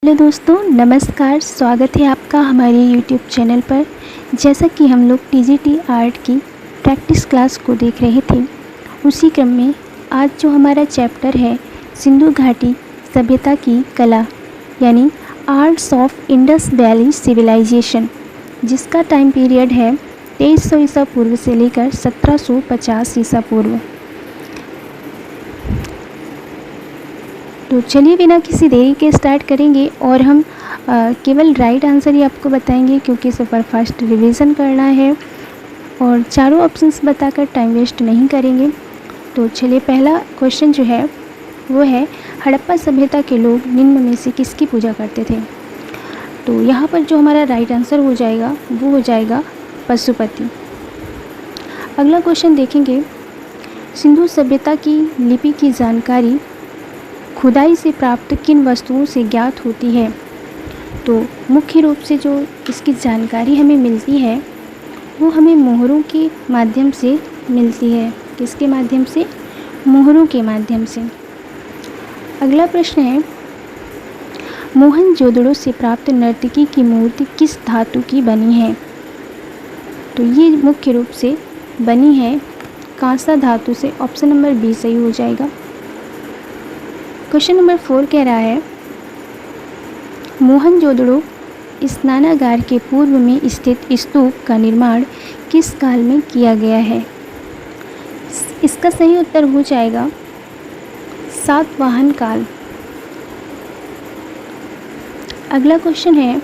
Hello दोस्तों, नमस्कार। स्वागत है आपका हमारे यूट्यूब चैनल पर। जैसा कि हम लोग टीजीटी आर्ट की प्रैक्टिस क्लास को देख रहे थे, उसी क्रम में आज जो हमारा चैप्टर है सिंधु घाटी सभ्यता की कला यानी arts of Indus valley civilization, जिसका टाइम पीरियड है 2300 ईसा पूर्व से लेकर 1750 ईसा पूर्व। तो चलिए बिना किसी देरी के स्टार्ट करेंगे और हम केवल राइट आंसर ही आपको बताएंगे, क्योंकि सुपरफास्ट रिवीजन करना है और चारों ऑप्शंस बताकर टाइम वेस्ट नहीं करेंगे। तो चलिए, पहला क्वेश्चन जो है वो है, हड़प्पा सभ्यता के लोग निम्न में से किसकी पूजा करते थे? तो यहाँ पर जो हमारा राइट आंसर हो जाएगा वो हो जाएगा पशुपति। अगला क्वेश्चन देखेंगे, सिंधु सभ्यता की लिपि की जानकारी खुदाई से प्राप्त किन वस्तुओं से ज्ञात होती है? तो मुख्य रूप से जो इसकी जानकारी हमें मिलती है वो हमें मोहरों के माध्यम से मिलती है। किसके माध्यम से? मोहरों के माध्यम से। अगला प्रश्न है, मोहनजोदड़ो से प्राप्त नर्तकी की मूर्ति किस धातु की बनी है? तो ये मुख्य रूप से बनी है कांसा धातु से। ऑप्शन नंबर बी सही हो जाएगा। क्वेश्चन नंबर 4 कह रहा है, मोहनजोदड़ो स्नानागार के पूर्व में स्थित स्तूप का निर्माण किस काल में किया गया है? इसका सही उत्तर हो जाएगा सातवाहन काल। अगला क्वेश्चन है,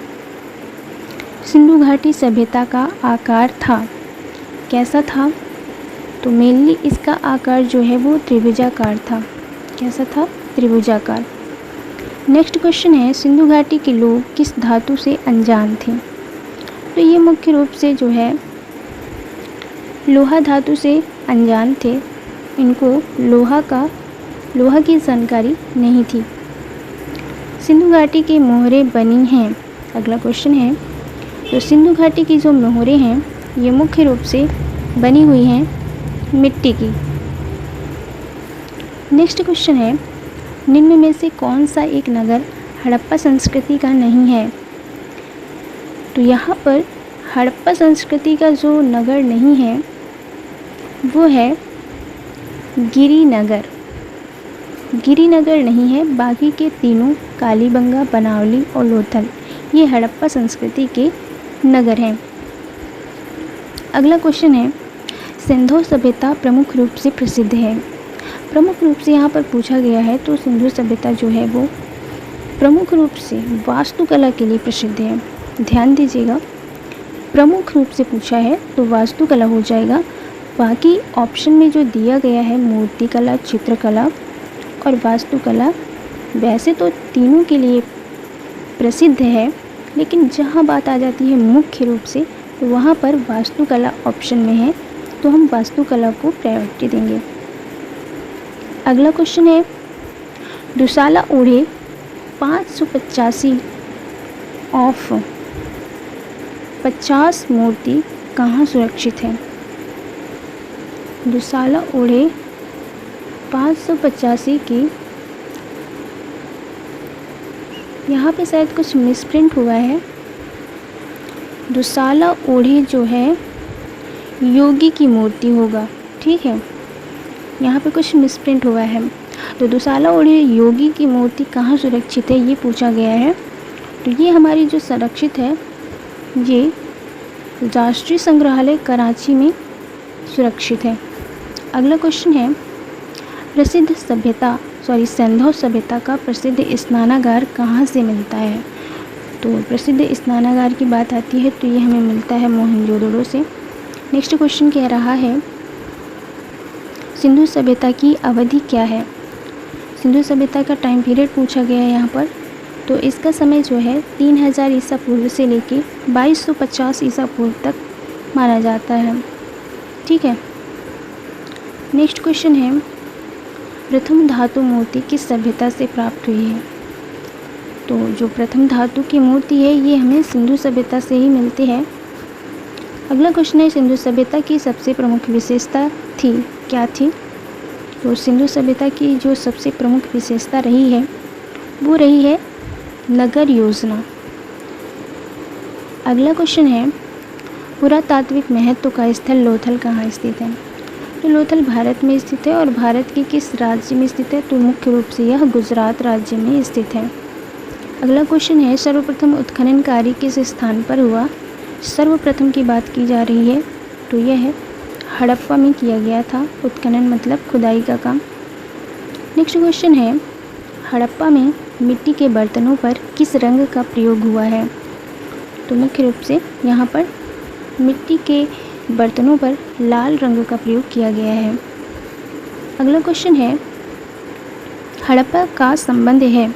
सिंधु घाटी सभ्यता का आकार था, कैसा था? तो मेनली इसका आकार जो है वो त्रिभुजाकार था। कैसा था? त्रिभुजाकार। नेक्स्ट क्वेश्चन है, सिंधु घाटी के लोग किस धातु से अनजान थे? तो ये मुख्य रूप से जो है लोहा धातु से अनजान थे। इनको लोहा की जानकारी नहीं थी। सिंधु घाटी की मोहरें बनी हैं। अगला क्वेश्चन है, तो सिंधु घाटी की जो मोहरें हैं ये मुख्य रूप से बनी हुई हैं मिट्टी की। नेक्स्ट क्वेश्चन है, निम्न में से कौन सा एक नगर हड़प्पा संस्कृति का नहीं है? तो यहाँ पर हड़प्पा संस्कृति का जो नगर नहीं है वो है गिरिनगर। गिरिनगर नहीं है, बाकी के तीनों कालीबंगा, बनावली और लोथल ये हड़प्पा संस्कृति के नगर हैं। अगला क्वेश्चन है, सिंधु सभ्यता प्रमुख रूप से प्रसिद्ध है। प्रमुख रूप से यहाँ पर पूछा गया है, तो सिंधु सभ्यता जो है वो प्रमुख रूप से वास्तुकला के लिए प्रसिद्ध है। ध्यान दीजिएगा, प्रमुख रूप से पूछा है तो वास्तुकला हो जाएगा। बाकी ऑप्शन में जो दिया गया है मूर्तिकला, चित्रकला और वास्तुकला, वैसे तो तीनों के लिए प्रसिद्ध है, लेकिन जहाँ बात आ जाती है मुख्य रूप से तो वहाँ पर वास्तुकला ऑप्शन में है, तो हम वास्तुकला को प्रायोरिटी देंगे। अगला क्वेश्चन है, दुसाला ओढ़े 585 ऑफ 50 मूर्ति कहाँ सुरक्षित है? दुसाला ओढ़े 585 की, यहाँ पे शायद कुछ मिसप्रिंट हुआ है। दुसाला ओढ़े जो है योगी की मूर्ति होगा, ठीक है, यहाँ पे कुछ मिसप्रिंट हुआ है। तो दुसाला ओढ़े योगी की मूर्ति कहाँ सुरक्षित है ये पूछा गया है। तो ये हमारी जो संरक्षित है ये राष्ट्रीय संग्रहालय कराची में सुरक्षित है। अगला क्वेश्चन है, प्रसिद्ध सिंधु सभ्यता का प्रसिद्ध स्नानागार कहाँ से मिलता है? तो प्रसिद्ध स्नानागार की बात आती है तो ये हमें मिलता है मोहनजोदड़ो से। नेक्स्ट क्वेश्चन कह रहा है, सिंधु सभ्यता की अवधि क्या है? सिंधु सभ्यता का टाइम पीरियड पूछा गया है यहाँ पर, तो इसका समय जो है 3000 ईसा पूर्व से लेके 2250 ईसा पूर्व तक माना जाता है, ठीक है। नेक्स्ट क्वेश्चन है, प्रथम धातु मूर्ति किस सभ्यता से प्राप्त हुई है? तो जो प्रथम धातु की मूर्ति है ये हमें सिंधु सभ्यता से ही मिलती है। अगला क्वेश्चन है, सिंधु सभ्यता की सबसे प्रमुख विशेषता थी, क्या थी? तो सिंधु सभ्यता की जो सबसे प्रमुख विशेषता रही है वो रही है नगर योजना। अगला क्वेश्चन है, पुरातात्विक महत्व का स्थल लोथल कहाँ स्थित है? तो लोथल भारत में स्थित है, और भारत के किस राज्य में स्थित है? तो मुख्य रूप से यह गुजरात राज्य में स्थित है। अगला क्वेश्चन है, सर्वप्रथम उत्खनन कार्य किस स्थान पर हुआ? सर्वप्रथम की बात की जा रही है, तो यह है हड़प्पा में किया गया था। उत्खनन मतलब खुदाई का काम। नेक्स्ट क्वेश्चन है, हड़प्पा में मिट्टी के बर्तनों पर किस रंग का प्रयोग हुआ है? तो मुख्य रूप से यहाँ पर मिट्टी के बर्तनों पर लाल रंग का प्रयोग किया गया है। अगला क्वेश्चन है, हड़प्पा का संबंध है?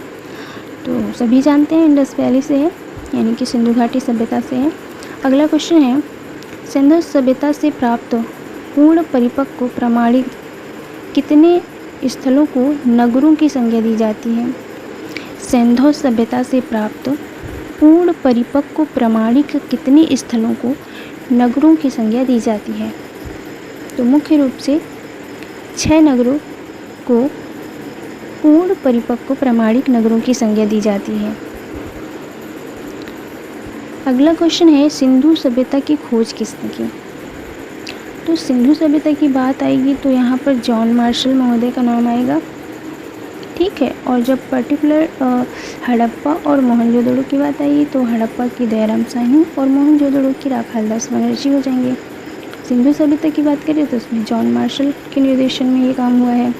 तो सभी जानते हैं इंडस वैली से है, यानी कि सिंधु घाटी सभ्यता से है। अगला क्वेश्चन है, सिंधु सभ्यता से प्राप्त पूर्ण परिपक्व प्रमाणिक कितने स्थलों को नगरों की संज्ञा दी जाती है? सिंधु सभ्यता से प्राप्त पूर्ण परिपक्व प्रमाणिक कितने स्थलों को नगरों की संज्ञा दी जाती है? तो मुख्य रूप से 6 नगरों को पूर्ण परिपक्व प्रमाणिक नगरों की संज्ञा दी जाती है। अगला क्वेश्चन है, सिंधु सभ्यता की खोज किसने की? तो सिंधु सभ्यता की बात आएगी तो यहाँ पर जॉन मार्शल महोदय का नाम आएगा, ठीक है। और जब पर्टिकुलर हड़प्पा और मोहनजोदड़ो की बात आएगी तो हड़प्पा की दयाराम साहनी और मोहनजोदड़ो की राखालदास बनर्जी हो जाएंगे। सिंधु सभ्यता की बात करें तो उसमें जॉन मार्शल के निर्देशन में ये काम हुआ है।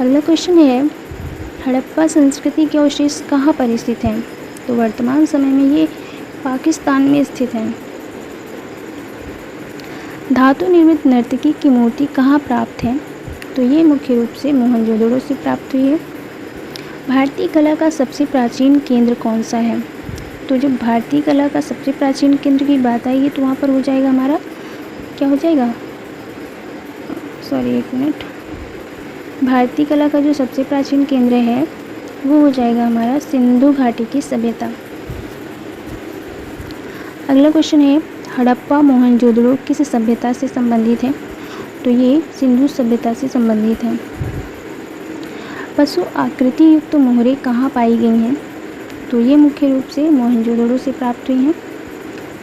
अगला क्वेश्चन है, हड़प्पा संस्कृति के अवशेष कहाँ पर स्थित हैं? तो वर्तमान समय में ये पाकिस्तान में स्थित है। धातु निर्मित नर्तकी की मूर्ति कहाँ प्राप्त है? तो ये मुख्य रूप से मोहनजोदड़ो से प्राप्त हुई है। भारतीय कला का सबसे प्राचीन केंद्र कौन सा है? तो जब भारतीय कला का सबसे प्राचीन केंद्र की बात आएगी तो वहाँ पर हो जाएगा हमारा, क्या हो जाएगा, सॉरी एक मिनट, भारतीय कला का जो सबसे प्राचीन केंद्र है वो हो जाएगा हमारा सिंधु घाटी की सभ्यता। अगला क्वेश्चन है, हड़प्पा मोहनजोदड़ो किस सभ्यता से संबंधित है? तो ये सिंधु सभ्यता से संबंधित है। पशु आकृति युक्त मोहरें कहाँ पाई गई हैं? तो ये मुख्य रूप से मोहनजोदड़ो से प्राप्त हुई हैं।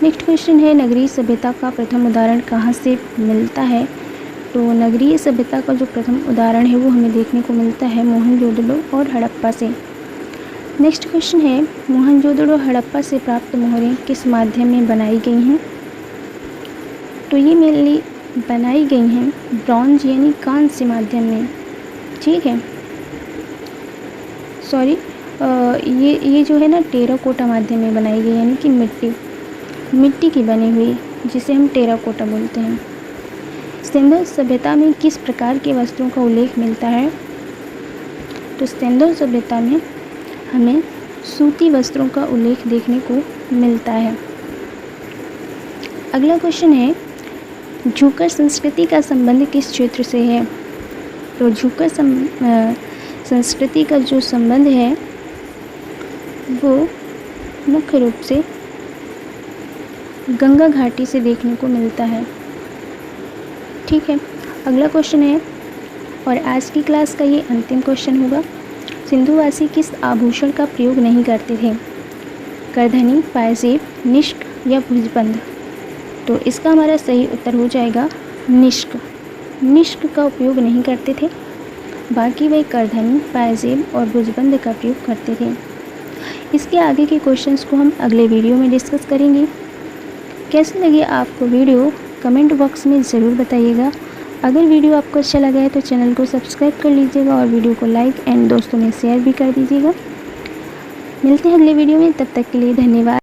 नेक्स्ट क्वेश्चन है, नगरीय सभ्यता का प्रथम उदाहरण कहाँ से मिलता है? तो नगरीय सभ्यता का जो प्रथम उदाहरण है वो हमें देखने को मिलता है मोहनजोदड़ो और हड़प्पा से। नेक्स्ट क्वेश्चन है, मोहनजोदड़ो हड़प्पा से प्राप्त मोहरें किस माध्यम में बनाई गई हैं? तो ये मेनली बनाई गई हैं ब्रॉन्ज यानी कांस्य माध्यम में, ठीक है। सॉरी, ये जो है ना टेराकोटा माध्यम में बनाई गई, यानी कि मिट्टी की बनी हुई, जिसे हम टेराकोटा बोलते हैं। सिंधु सभ्यता में किस प्रकार के वस्त्रों का उल्लेख मिलता है? तो सिंधु सभ्यता में हमें सूती वस्त्रों का उल्लेख देखने को मिलता है। अगला क्वेश्चन है, झूकर संस्कृति का संबंध किस क्षेत्र से है? तो झूकर संस्कृति का जो संबंध है वो मुख्य रूप से गंगा घाटी से देखने को मिलता है, ठीक है। अगला क्वेश्चन है, और आज की क्लास का ये अंतिम क्वेश्चन होगा, सिंधुवासी किस आभूषण का प्रयोग नहीं करते थे? करधनी, पायजेब, निष्क या भुजबंद? तो इसका हमारा सही उत्तर हो जाएगा निष्क। निष्क का उपयोग नहीं करते थे, बाकी वह करधनी, पायजेब और भुजबंद का प्रयोग करते थे। इसके आगे के क्वेश्चंस को हम अगले वीडियो में डिस्कस करेंगे। कैसी लगी आपको वीडियो कमेंट बॉक्स में ज़रूर बताइएगा। अगर वीडियो आपको अच्छा लगा है तो चैनल को सब्सक्राइब कर लीजिएगा और वीडियो को लाइक एंड दोस्तों में शेयर भी कर दीजिएगा। मिलते हैं अगले वीडियो में, तब तक के लिए धन्यवाद।